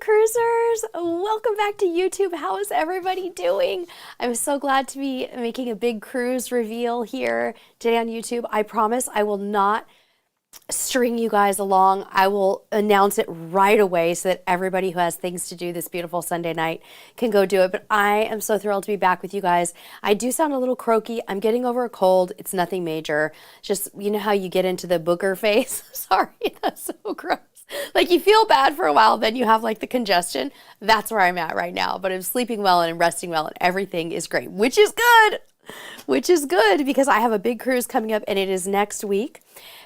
cruisers, welcome back to YouTube. How is everybody doing? I'm so glad to be making a big cruise reveal here today on YouTube. I promise I will not string you guys along. I will announce it right away so that everybody who has things to do this beautiful Sunday night can go do it. But I am so thrilled to be back with you guys. I do sound a little croaky. I'm getting over a cold. It's nothing major. Just, you know how you get into the booger phase? Sorry, that's so gross. Like you feel bad for a while, then you have like the congestion. That's where I'm at right now. But I'm sleeping well and I'm resting well and everything is great, which is good. Which is good because I have a big cruise coming up and it is next week.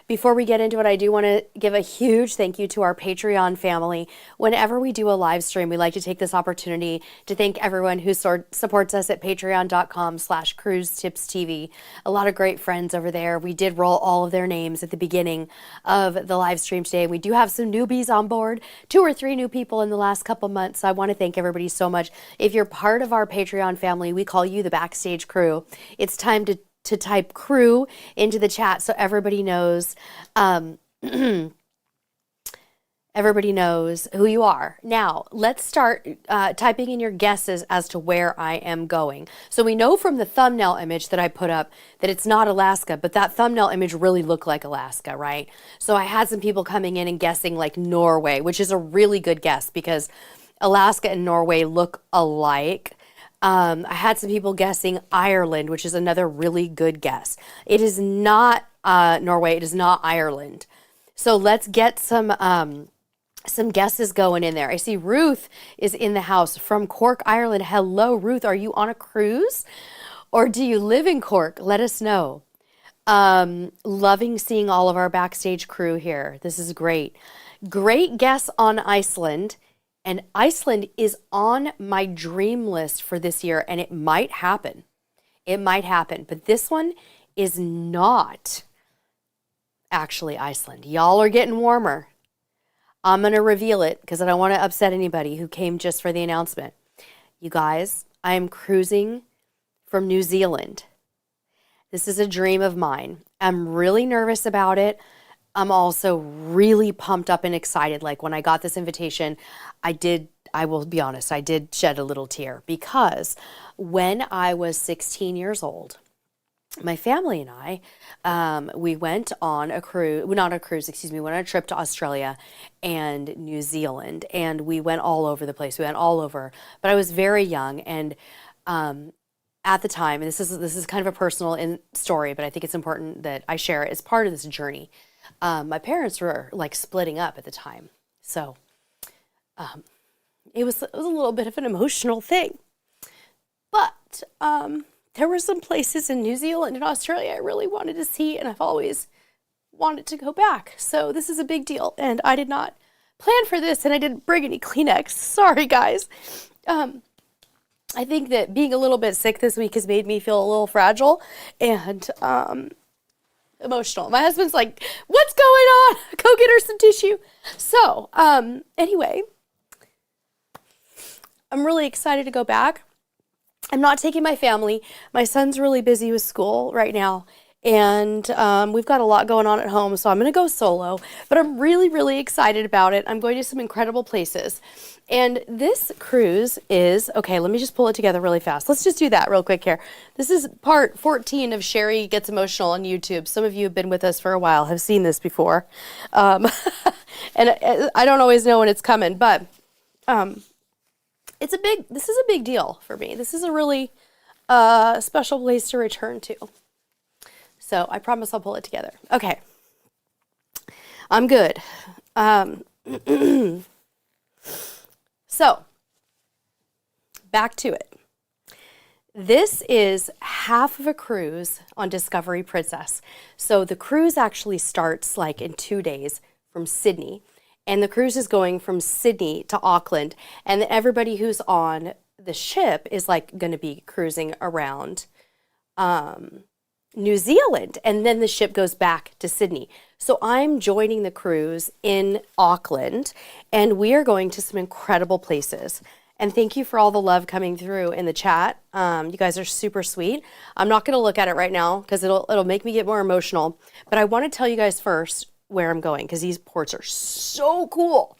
Before we get into it, I do want to give a huge thank you to our Patreon family. Whenever we do a live stream, we like to take this opportunity to thank everyone who supports us at patreon.com/cruisetipstv. A lot of great friends over there. We did roll all of their names at the beginning of the live stream today. We do have some newbies on board, 2 or 3 new people in the last couple months. So I want to thank everybody so much. If you're part of our Patreon family, we call you the backstage crew. It's time to type crew into the chat so everybody knows everybody knows who you are. Now, let's start typing in your guesses as to where I am going. So we know from the thumbnail image that I put up that it's not Alaska, but that thumbnail image really looked like Alaska, right? So I had some people coming in and guessing like Norway, which is a really good guess because Alaska and Norway look alike. I had some people guessing Ireland, which is another really good guess. It is not Norway. It is not Ireland. So let's get some guesses going in there. I see Ruth is in the house from Cork, Ireland. Hello, Ruth. Are you on a cruise or do you live in Cork? Let us know. Loving seeing all of our backstage crew here. This is great. Great guess on Iceland. And Iceland is on my dream list for this year, and it might happen. It might happen, but this one is not actually Iceland. Y'all are getting warmer. I'm going to reveal it because I don't want to upset anybody who came just for the announcement. You guys, I am cruising from New Zealand. This is a dream of mine. I'm really nervous about it. I'm also really pumped up and excited. Like when I got this invitation, I will be honest, I did shed a little tear because when I was 16 years old, my family and I, we went on a cruise, not a cruise, excuse me, went on a trip to Australia and New Zealand, and we went all over the place. We went all over, but I was very young, and at the time, and this is kind of a personal story, but I think it's important that I share it as part of this journey. My parents were like splitting up at the time. So it was a little bit of an emotional thing. But there were some places in New Zealand and Australia I really wanted to see, and I've always wanted to go back. So this is a big deal, and I did not plan for this, and I didn't bring any Kleenex. Sorry, guys. I think that being a little bit sick this week has made me feel a little fragile, and emotional. My husband's like, what's going on? Go get her some tissue. So, anyway, I'm really excited to go back. I'm not taking my family. My son's really busy with school right now, and we've got a lot going on at home, so I'm going to go solo, but I'm really, really excited about it. I'm going to some incredible places. And this cruise is, okay, let me just pull it together really fast. Let's just do that real quick here. This is part 14 of Sherry Gets Emotional on YouTube. Some of you have been with us for a while, have seen this before. And I don't always know when it's coming, but this is a big deal for me. This is a really special place to return to. So I promise I'll pull it together. Okay. I'm good. So, back to it. This is half of a cruise on Discovery Princess. So the cruise actually starts like in 2 days from Sydney, and the cruise is going from Sydney to Auckland, and everybody who's on the ship is like going to be cruising around New Zealand, and then the ship goes back to Sydney. So I'm joining the cruise in Auckland, and we are going to some incredible places. And thank you for all the love coming through in the chat. You guys are super sweet. I'm not going to look at it right now because it'll make me get more emotional. But I want to tell you guys first where I'm going because these ports are so cool.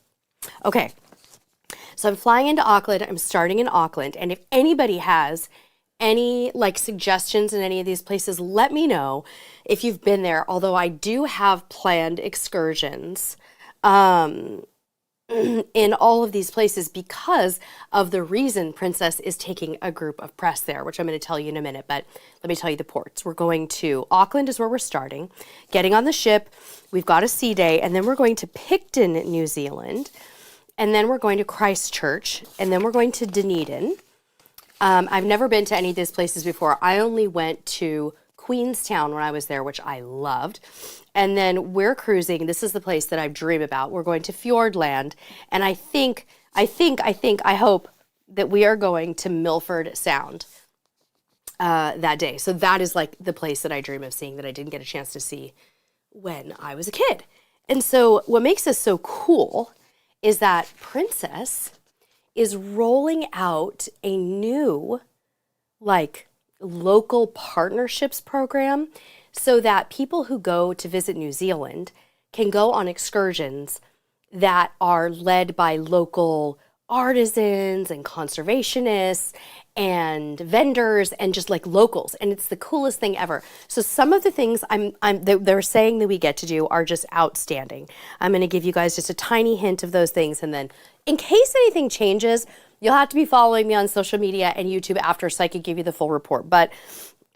Okay, So I'm flying into Auckland. I'm starting in Auckland. And if anybody has any like suggestions in any of these places, let me know if you've been there. Although I do have planned excursions in all of these places because of the reason Princess is taking a group of press there, which I'm going to tell you in a minute. But let me tell you the ports. We're going to Auckland is where we're starting, getting on the ship. We've got a sea day, and then we're going to Picton, New Zealand, and then we're going to Christchurch, and then we're going to Dunedin. I've never been to any of these places before. I only went to Queenstown when I was there, which I loved. And then we're cruising. This is the place that I dream about. We're going to Fiordland. And I hope that we are going to Milford Sound that day. So that is like the place that I dream of seeing that I didn't get a chance to see when I was a kid. And so what makes this so cool is that Princess is rolling out a new like local partnerships program so that people who go to visit New Zealand can go on excursions that are led by local artisans and conservationists and vendors and just like locals, and it's the coolest thing ever. So some of the things they're saying that we get to do are just outstanding. I'm going to give you guys just a tiny hint of those things, and then in case anything changes, you'll have to be following me on social media and YouTube after so I can give you the full report. But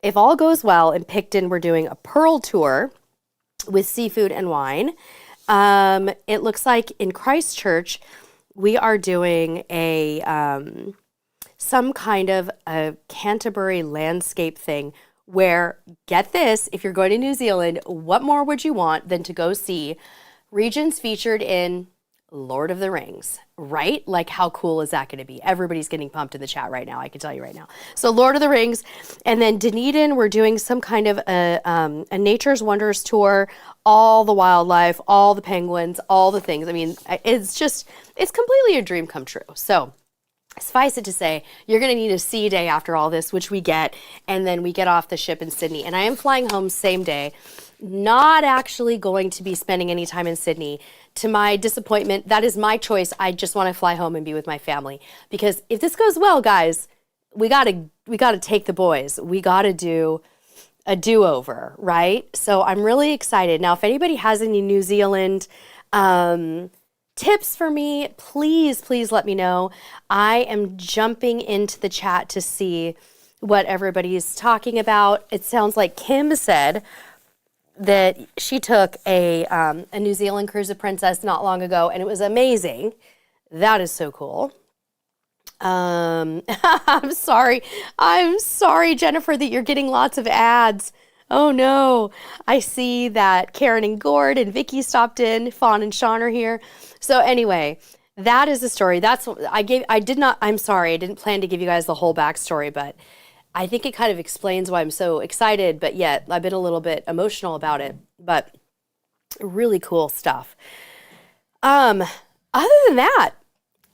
if all goes well, in Picton we're doing a pearl tour with seafood and wine. It looks like in Christchurch we are doing a some kind of a Canterbury landscape thing where, get this, if you're going to New Zealand, what more would you want than to go see regions featured in Lord of the Rings, right? Like, how cool is that going to be? Everybody's getting pumped in the chat right now, I can tell you right now. So Lord of the Rings, and then Dunedin, we're doing some kind of a Nature's Wonders tour, all the wildlife, all the penguins, all the things. I mean, it's completely a dream come true. So suffice it to say, you're going to need a sea day after all this, which we get, and then we get off the ship in Sydney. And I am flying home same day, not actually going to be spending any time in Sydney. To my disappointment, that is my choice. I just want to fly home and be with my family. Because if this goes well, guys, we gotta take the boys. We gotta do a do-over, right? So I'm really excited. Now, if anybody has any New Zealand tips for me, please let me know. I am jumping into the chat to see what everybody's talking about. It sounds like Kim said that she took a New Zealand cruise with Princess not long ago, and it was amazing. That is so cool. I'm sorry, Jennifer, that you're getting lots of ads. Oh no, I see that Karen and Gord and Vicky stopped in, Fawn and Sean are here. So anyway, that is the story. That's what I'm sorry, I didn't plan to give you guys the whole backstory, but I think it kind of explains why I'm so excited, but yet I've been a little bit emotional about it, but really cool stuff. Other than that,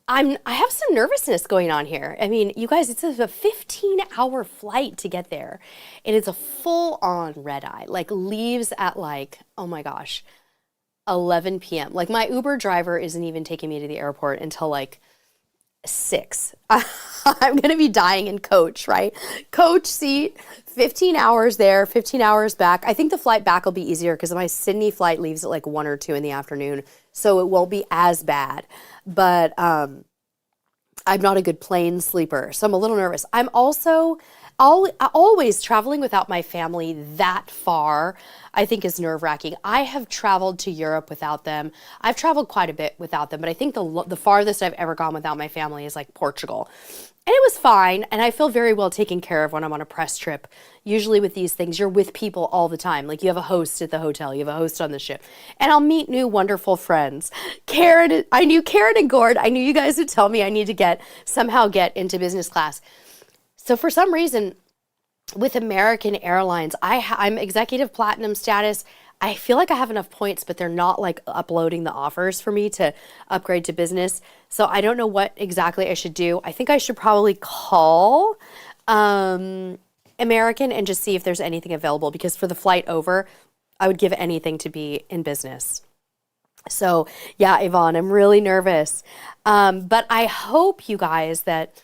I have some nervousness going on here. I mean, you guys, it's a 15-hour flight to get there, and it's a full-on red-eye, like leaves at like, oh my gosh, 11 p.m. Like my Uber driver isn't even taking me to the airport until like 6. I'm going to be dying in coach, right? Coach seat, 15 hours there, 15 hours back. I think the flight back will be easier because my Sydney flight leaves at like 1 or 2 in the afternoon, so it won't be as bad. But I'm not a good plane sleeper, so I'm a little nervous. I'm also always traveling without my family that far, I think is nerve-wracking. I have traveled to Europe without them. I've traveled quite a bit without them, but I think the farthest I've ever gone without my family is like Portugal. And it was fine, and I feel very well taken care of when I'm on a press trip. Usually with these things, you're with people all the time. Like you have a host at the hotel, you have a host on the ship, and I'll meet new wonderful friends. I knew Karen and Gord. I knew you guys would tell me I need to somehow get into business class. So for some reason, with American Airlines, I'm executive platinum status. I feel like I have enough points, but they're not like uploading the offers for me to upgrade to business. So I don't know what exactly I should do. I think I should probably call American and just see if there's anything available, because for the flight over, I would give anything to be in business. So yeah, Yvonne, I'm really nervous. But I hope you guys that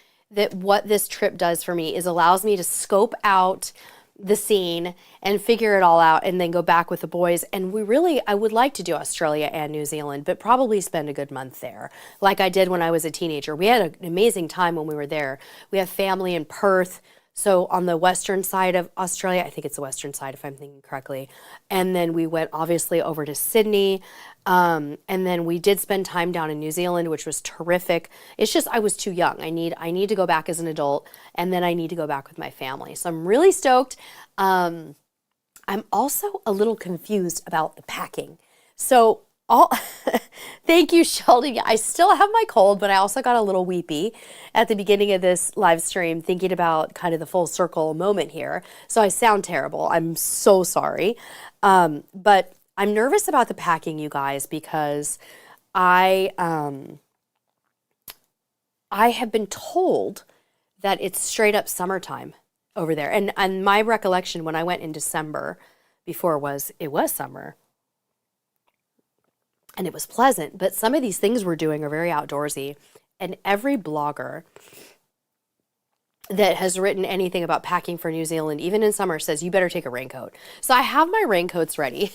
what this trip does for me is allows me to scope out the scene and figure it all out and then go back with the boys. And I would like to do Australia and New Zealand, but probably spend a good month there, like I did when I was a teenager. We had an amazing time when we were there. We have family in Perth. So on the western side of Australia, I think it's the western side if I'm thinking correctly. And then we went obviously over to Sydney. And then we did spend time down in New Zealand, which was terrific. It's just I was too young. I need to go back as an adult, and then I need to go back with my family. So I'm really stoked. Um, I'm also a little confused about the packing. So all thank you, Sheldon. Yeah, I still have my cold, but I also got a little weepy at the beginning of this live stream thinking about kind of the full circle moment here. So I sound terrible. I'm so sorry. But I'm nervous about the packing, you guys, because I I have been told that it's straight up summertime over there. And my recollection when I went in December before was it was summer and it was pleasant, but some of these things we're doing are very outdoorsy. And every blogger that has written anything about packing for New Zealand, even in summer, says you better take a raincoat. So I have my raincoats ready.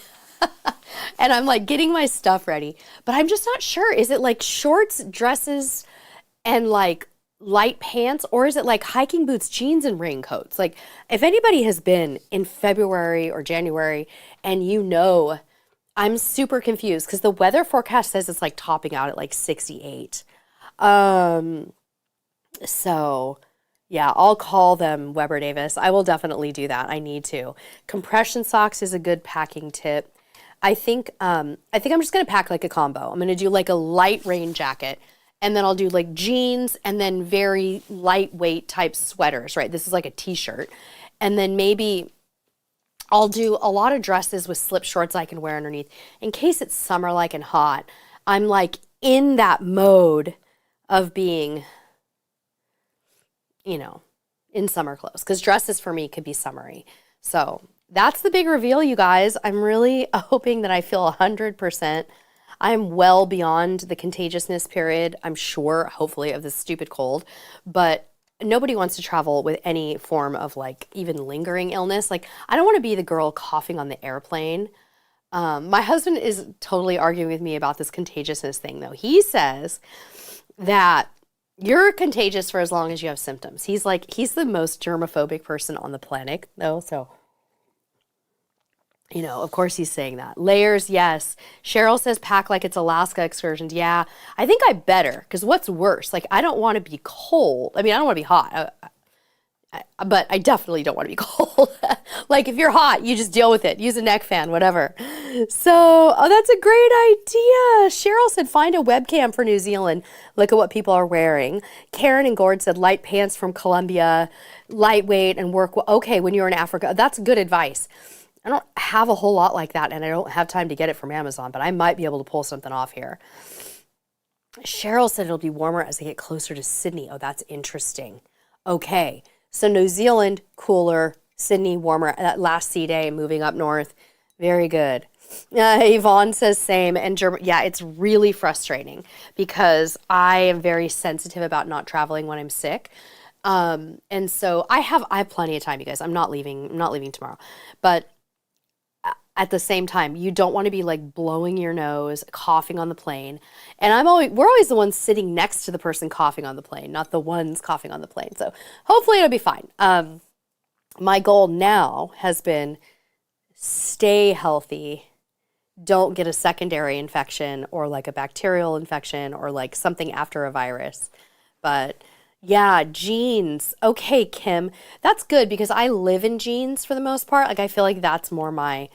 And I'm like getting my stuff ready, but I'm just not sure. Is it like shorts, dresses, and like light pants, or is it like hiking boots, jeans, and raincoats? Like, if anybody has been in February or January and I'm super confused because the weather forecast says it's like topping out at like 68. Um, so yeah, I'll call them Weber Davis. I will definitely do that. I need to. Compression socks is a good packing tip. I think I'm just gonna pack like a combo. I'm gonna do like a light rain jacket, and then I'll do like jeans and then very lightweight type sweaters, right? This is like a t-shirt. And then maybe I'll do a lot of dresses with slip shorts I can wear underneath in case it's summer like and hot. I'm like in that mode of being, you know, in summer clothes because dresses for me could be summery. So that's the big reveal, you guys. I'm really hoping that I feel 100%. I'm well beyond the contagiousness period, I'm sure, hopefully, of this stupid cold. But nobody wants to travel with any form of like even lingering illness. Like, I don't want to be the girl coughing on the airplane. My husband is totally arguing with me about this contagiousness thing, though. He says that you're contagious for as long as you have symptoms. He's the most germophobic person on the planet, though. So, of course he's saying that. Layers, yes. Cheryl says pack like it's Alaska excursions. Yeah, I think I better, because what's worse? Like, I don't want to be cold. I mean, I don't want to be hot. But I definitely don't want to be cold. Like, if you're hot, you just deal with it. Use a neck fan, whatever. So, oh, that's a great idea. Cheryl said find a webcam for New Zealand. Look at what people are wearing. Karen and Gord said light pants from Colombia, lightweight and work. Okay, when you're in Africa. That's good advice. I don't have a whole lot like that, and I don't have time to get it from Amazon, but I might be able to pull something off here. Cheryl said it'll be warmer as they get closer to Sydney. Oh, that's interesting. Okay. So New Zealand, cooler. Sydney, warmer. That last sea day, moving up north. Very good. Yvonne says same. And yeah, it's really frustrating because I am very sensitive about not traveling when I'm sick. And so I have plenty of time, you guys. I'm not leaving tomorrow. But at the same time, you don't want to be like blowing your nose, coughing on the plane. And we're always the ones sitting next to the person coughing on the plane, not the ones coughing on the plane. So hopefully it'll be fine. My goal now has been stay healthy. Don't get a secondary infection or like a bacterial infection or like something after a virus. But yeah, jeans. Okay, Kim, that's good because I live in jeans for the most part. Like, I feel like that's more my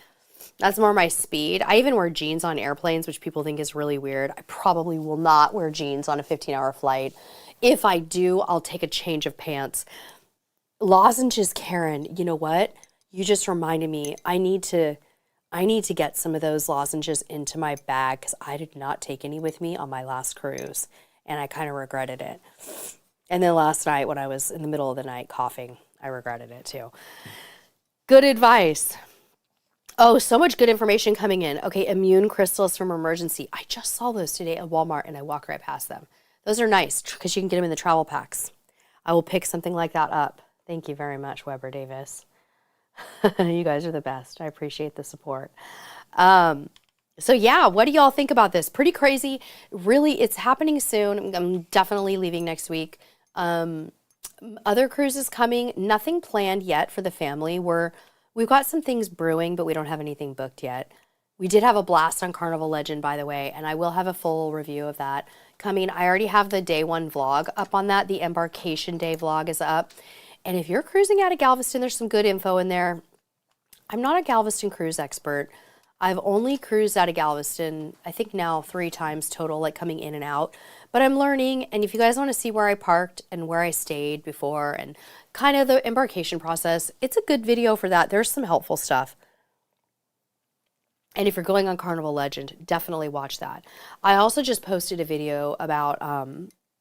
speed. I even wear jeans on airplanes, which people think is really weird. I probably will not wear jeans on a 15-hour flight. If I do, I'll take a change of pants. Lozenges, Karen, you know what? You just reminded me. I need to get some of those lozenges into my bag because I did not take any with me on my last cruise, and I kind of regretted it. And then last night when I was in the middle of the night coughing, I regretted it too. Good advice. Oh, so much good information coming in. Okay, immune crystals from Emergency. I just saw those today at Walmart and I walk right past them. Those are nice because you can get them in the travel packs. I will pick something like that up. Thank you very much, Weber Davis. You guys are the best. I appreciate the support. So yeah, what do y'all think about this? Pretty crazy. Really, it's happening soon. I'm definitely leaving next week. Other cruises coming. Nothing planned yet for the family. We've got some things brewing, but we don't have anything booked yet. We did have a blast on Carnival Legend, by the way, and I will have a full review of that coming. I already have the day one vlog up on that. The embarkation day vlog is up. And if you're cruising out of Galveston, there's some good info in there. I'm not a Galveston cruise expert. I've only cruised out of Galveston, I think now 3 times total, like coming in and out. But I'm learning, and if you guys want to see where I parked and where I stayed before and kind of the embarkation process, it's a good video for that. There's some helpful stuff. And if you're going on Carnival Legend, definitely watch that. I also just posted a video about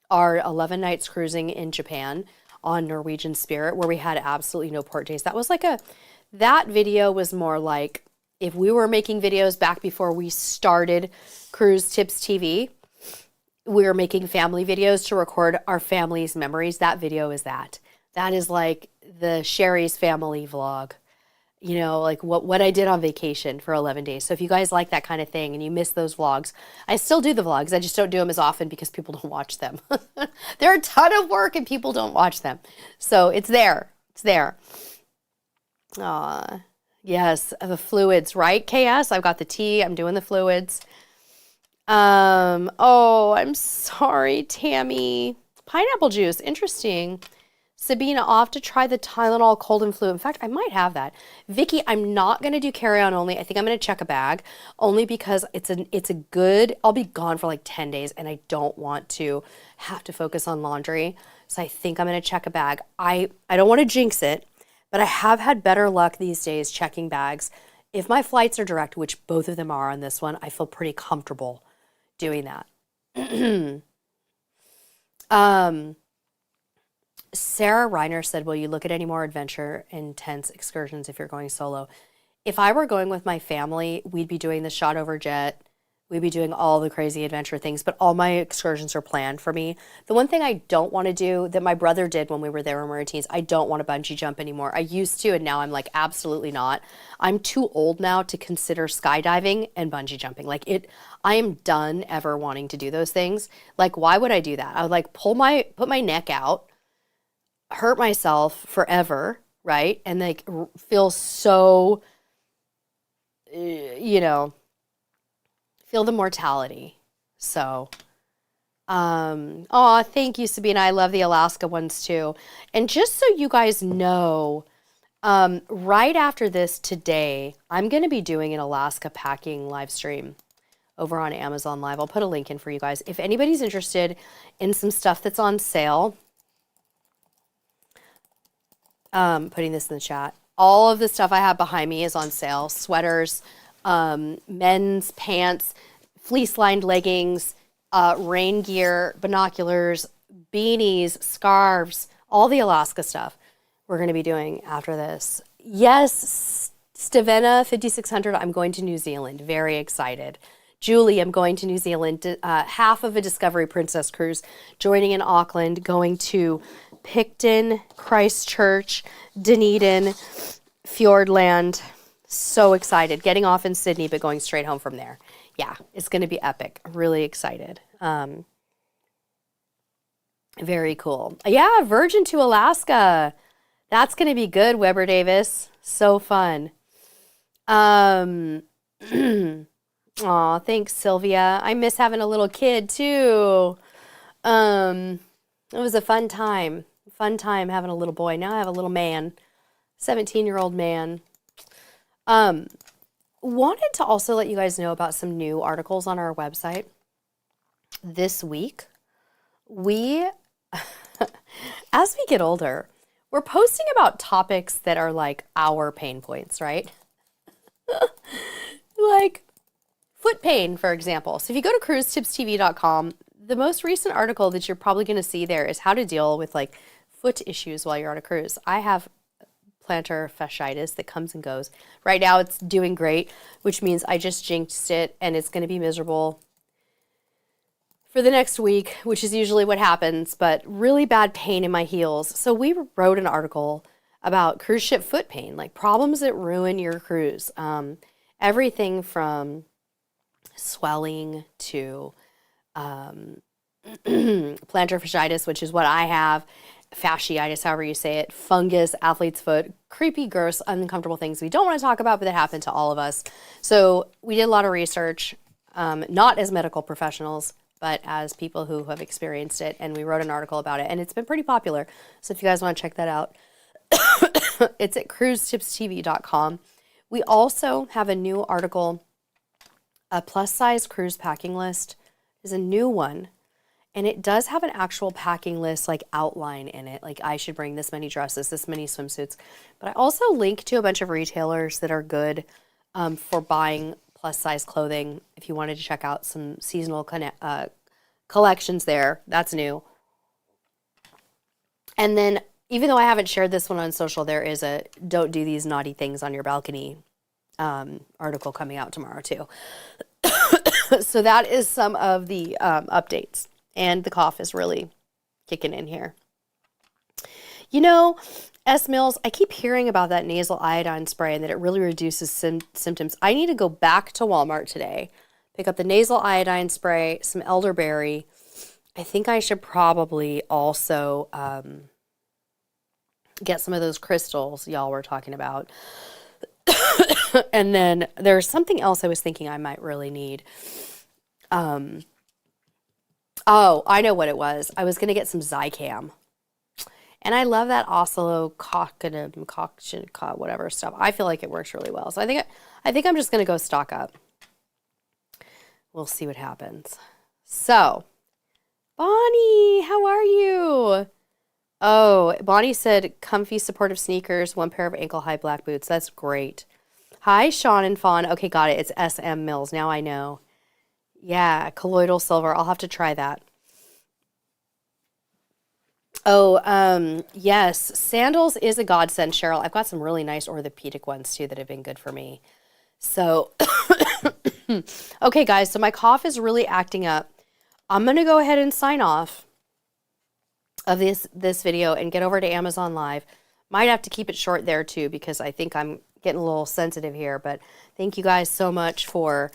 our 11 nights cruising in Japan on Norwegian Spirit, where we had absolutely no port days. That video was more like if we were making videos back before we started Cruise Tips TV, we were making family videos to record our family's memories. That video is that. That is like the Sherry's family vlog, you know, like what I did on vacation for 11 days. So if you guys like that kind of thing and you miss those vlogs, I still do the vlogs. I just don't do them as often because people don't watch them. They're a ton of work and people don't watch them. So it's there. It's there. Aw, yes, the fluids, right, KS? I've got the tea. I'm doing the fluids. Oh, I'm sorry, Tammy. Pineapple juice, interesting. Sabina, off to try the Tylenol cold and flu. In fact, I might have that. Vicky, I'm not going to do carry-on only. I think I'm going to check a bag only because it's a good, I'll be gone for like 10 days and I don't want to have to focus on laundry. So I think I'm going to check a bag. I don't want to jinx it, but I have had better luck these days checking bags. If my flights are direct, which both of them are on this one, I feel pretty comfortable doing that. Sarah Reiner said, will you look at any more adventure intense excursions if you're going solo? If I were going with my family, we'd be doing the shot over jet. We'd be doing all the crazy adventure things, but all my excursions are planned for me. The one thing I don't want to do that my brother did when we were there when we were teens, I don't want to bungee jump anymore. I used to, and now I'm like, absolutely not. I'm too old now to consider skydiving and bungee jumping. I am done ever wanting to do those things. Like, why would I do that? I would like put my neck out, hurt myself forever, right? And like feel so, feel the mortality. So, thank you, Sabina. I love the Alaska ones too. And just so you guys know, right after this today, I'm going to be doing an Alaska packing live stream over on Amazon Live. I'll put a link in for you guys. If anybody's interested in some stuff that's on sale, putting this in the chat. All of the stuff I have behind me is on sale. Sweaters, men's pants, fleece-lined leggings, rain gear, binoculars, beanies, scarves, all the Alaska stuff we're going to be doing after this. Yes, Stevena 5600, I'm going to New Zealand. Very excited. Julie, I'm going to New Zealand. Half of a Discovery Princess cruise, joining in Auckland, going to Picton, Christchurch, Dunedin, Fiordland. So excited. Getting off in Sydney, but going straight home from there. Yeah, it's going to be epic. Really excited. Very cool. Yeah, Virgin to Alaska. That's going to be good, Weber Davis. So fun. Aw, thanks, Sylvia. I miss having a little kid, too. It was a fun time. Fun time having a little boy. Now I have a little man. 17-year-old man. Wanted to also let you guys know about some new articles on our website. This week, as we get older, we're posting about topics that are like our pain points, right? Like foot pain, for example. So if you go to cruisetipstv.com, the most recent article that you're probably going to see there is how to deal with like foot issues while you're on a cruise. I have plantar fasciitis that comes and goes. Right now it's doing great, which means I just jinxed it and it's going to be miserable for the next week, which is usually what happens, but really bad pain in my heels. So we wrote an article about cruise ship foot pain, like problems that ruin your cruise. Everything from swelling to plantar fasciitis, which is what I have, fasciitis, however you say it, fungus, athlete's foot, creepy, gross, uncomfortable things we don't want to talk about, but that happen to all of us. So we did a lot of research, not as medical professionals, but as people who have experienced it, and we wrote an article about it, and it's been pretty popular. So if you guys want to check that out, it's at cruisetipstv.com. We also have a new article, a plus-size cruise packing list is a new one. And it does have an actual packing list, like outline in it. Like I should bring this many dresses, this many swimsuits. But I also link to a bunch of retailers that are good for buying plus size clothing. If you wanted to check out some seasonal collections there, that's new. And then even though I haven't shared this one on social, there is a don't do these naughty things on your balcony article coming out tomorrow too. So that is some of the updates. And the cough is really kicking in here. You know, S. Mills, I keep hearing about that nasal iodine spray and that it really reduces symptoms. I need to go back to Walmart today, pick up the nasal iodine spray, some elderberry. I think I should probably also get some of those crystals y'all were talking about. And then there's something else I was thinking I might really need. Oh, I know what it was. I was going to get some Zicam. And I love that concoction, whatever stuff. I feel like it works really well. So I think I'm just going to go stock up. We'll see what happens. So, Bonnie, how are you? Oh, Bonnie said comfy supportive sneakers, 1 pair of ankle-high black boots. That's great. Hi, Sean and Fawn. Okay, got it. It's SM Mills. Now I know. Yeah, colloidal silver. I'll have to try that. Oh, yes. Sandals is a godsend, Cheryl. I've got some really nice orthopedic ones, too, that have been good for me. So, okay, guys. So my cough is really acting up. I'm going to go ahead and sign off of this video and get over to Amazon Live. Might have to keep it short there, too, because I think I'm getting a little sensitive here. But thank you guys so much for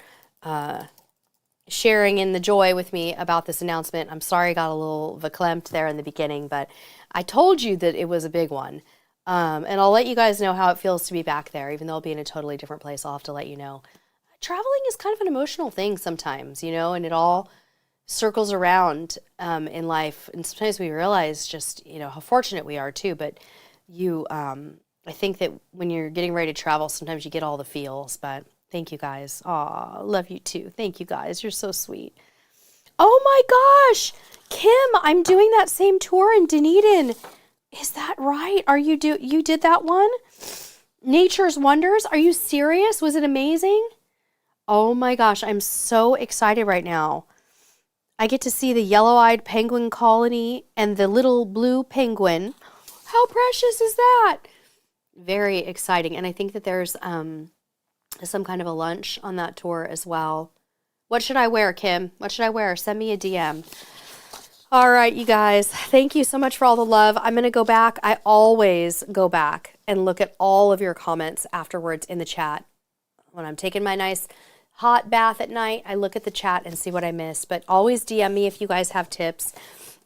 sharing in the joy with me about this announcement. I'm sorry I got a little verklempt there in the beginning, but I told you that it was a big one. And I'll let you guys know how it feels to be back there, even though I'll be in a totally different place. I'll have to let you know. Traveling is kind of an emotional thing sometimes, you know, and it all circles around in life. And sometimes we realize just, you know, how fortunate we are too. But I think that when you're getting ready to travel, sometimes you get all the feels, but thank you guys. Aw, love you too. Thank you guys. You're so sweet. Oh my gosh, Kim, I'm doing that same tour in Dunedin. Is that right? You did that one? Nature's Wonders? Are you serious? Was it amazing? Oh my gosh, I'm so excited right now. I get to see the yellow-eyed penguin colony and the little blue penguin. How precious is that? Very exciting. And I think that there's some kind of a lunch on that tour as well. What should I wear, Kim? What should I wear? Send me a DM. All right, you guys. Thank you so much for all the love. I'm going to go back. I always go back and look at all of your comments afterwards in the chat. When I'm taking my nice hot bath at night, I look at the chat and see what I missed. But always DM me if you guys have tips.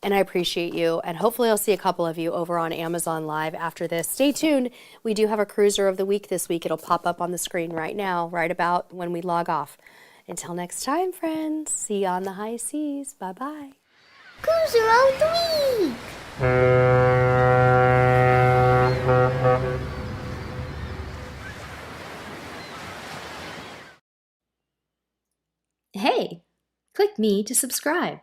And I appreciate you. And hopefully I'll see a couple of you over on Amazon Live after this. Stay tuned. We do have a Cruiser of the Week this week. It'll pop up on the screen right now, right about when we log off. Until next time, friends. See you on the high seas. Bye-bye. Cruiser of the Week! Hey, click me to subscribe.